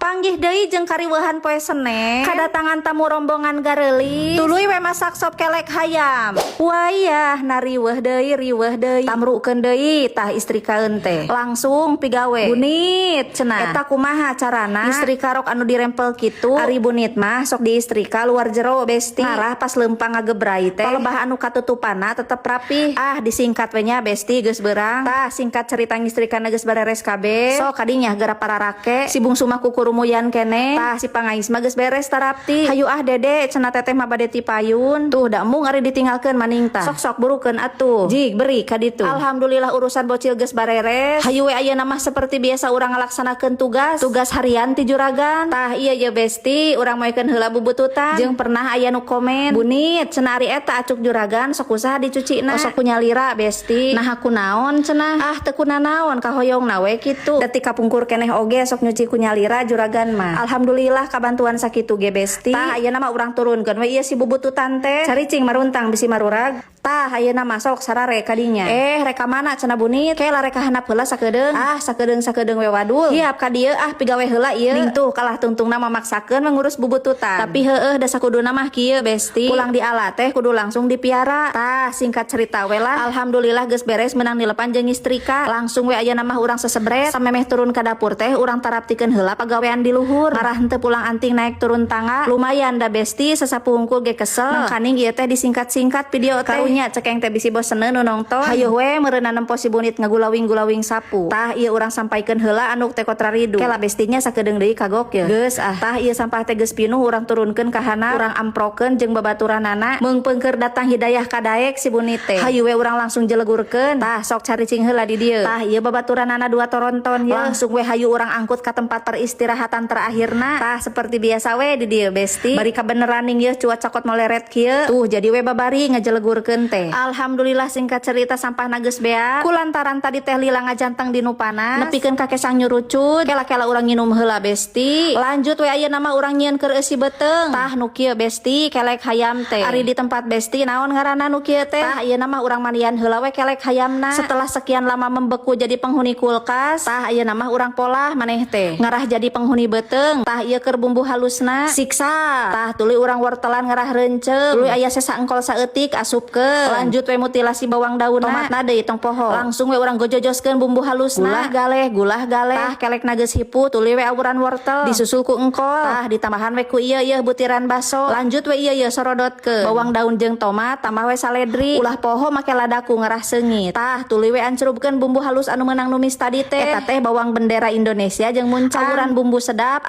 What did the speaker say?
Panggih deui jeung kariweuhan poe Senen. Kadatangan tamu rombongan gareuli. Tuluy we masak sop kelek hayam. Wayah nariweuh deui tamrukeun deui tah istrikaeun teh. Langsung pigawe. Bunit cenah. Eta kumaha carana? Istrika rok anu dirempel kitu. Ari bunit mah sok diistrika luar jero besti. Ngarah pas lempang ngagebrai teh. Palebah anu katutupana tetep rapih. Disingkat we nya besti geus beurang. Tah singkat cerita ngistrikana geus beres kabeh. Sok kadinya gara pararake. Si bungsu mah kuku rumuyan kene. Tah si pangais mah geus beres tarapti. Hayu dede cenah teteh mah bade ti payun. Tuh da mung ari ditinggalkeun maning tah. Sok-sok burukeun atuh. Jig beri ka ditu. Alhamdulillah urusan bocil geus bareres. Hayu we ayeuna mah seperti biasa urang ngalaksanakeun tugas harian ti juragan. Tah iya ye besti urang moekeun heula bubututan. Jeung pernah aya nu komen, "Bunit cenah ari eta acuk juragan sok usaha dicucina." Sok kunyalira besti. Nah aku naon cenah? Teu kunaon kahoyongna we kitu. Detik kapungkur keneh oge sok nyuci kunyalira juragan mah. Alhamdulillah kabantuan sakitu ge besti. Tah ayeuna mah urang turunkeun we ieu si bubututan teh. Caricing maruntang bisi marurag. Tah ayeuna mah sok sarare kadinya. Reka mana cenah Bunit? Ke lareka handap heula sakedeung. Sakedeung we wadul. Hiap ka dieu pigawe heula ieu. Ning tuh kalah tungtungna mamaksakeun mengurus bubututan. Tapi heueuh da sakuduna mah kieu besti. Pulang di ala teh kudu langsung dipiara. Tah singkat cerita we lah. Alhamdulillah geus beres menang dilepan jeung istrika. Langsung we ayeuna mah urang sesebret. Samemeh turun ka dapur teh urang taraptikeun heula pagawean di luhur. Marah henteu pulang anting naik turun tangga. Lumayan da besti sesapungkul ge kesel. Mangkaning ieu teh disingkat-singkat video teh. Karunya cekeng teh bisi boseneun nu nongton. Hayu we meureunna nempo si Bunit ngagulawing-gulawing sapu. Tah ieu urang sampaikeun heula anu teh kontraridu. Kela bestinya sakedeung deui kagok ye. Geus tah ieu sampah teh geus pinuh urang turunkeun ka handap. Urang amprokeun jeung babaturanana. Meungpeung keur datang hidayah ka daek si Bunit teh. Hayu we urang langsung jelegurkeun. Tah sok caricing heula di dieu. Tah ieu babaturanana 2 toronton ye. Langsung we hayu urang angkut ka tempat peristirahatan terakhirna. Tah seperti biasa we di dieu besti. Bari kabeneran ning ieu cuaca cakot moleret kieu. Tuh jadi we babari ngajelegurkeun teh. Alhamdulillah singkat cerita sampahna geus beak. Kulantaran tadi teh lila ngajanteng di nu panas. Nepikeun ka kesang nyurucut. Kela-kela urang nginum heula besti. Lanjut we ayeuna mah urang nyieun keur eusi beteung. Tah nu kieu besti kelek hayam teh. Ari di tempat besti naon ngaranna nu kieu teh? Tah ayeuna mah urang manian heula we kelek hayamna. Setelah sekian lama membeku jadi penghuni kulkas, tah ayeuna mah urang polah maneh teh. Ngarah jadi penghuni beteung. Tah ieu keur bumbu halusna siksa. Tah tuluy urang wortelan ngarah reunceuh. Tuluy aya sesa engkol saeutik asupkeun. Lanjut we mutilasi bawang daunna. Tomatna deui tong poho. Langsung we urang gojojoskeun bumbu halusna. Gulah galeh. Tah kelekna geus hipu tuluy we awuran wortel. Disusul ku engkol. Tah ditambahan we ku ieu butiran baso. Lanjut we ieu sorodotkeun. Bawang daun jeung tomat tambah we saledri. Ulah poho make ladaku ngarah seungit. Tah tuluy we ancurupkeun bumbu halus anu meunang numis tadi teh. Eta teh bawang bendera Indonesia jeung muncang. Awuran bumbu sedap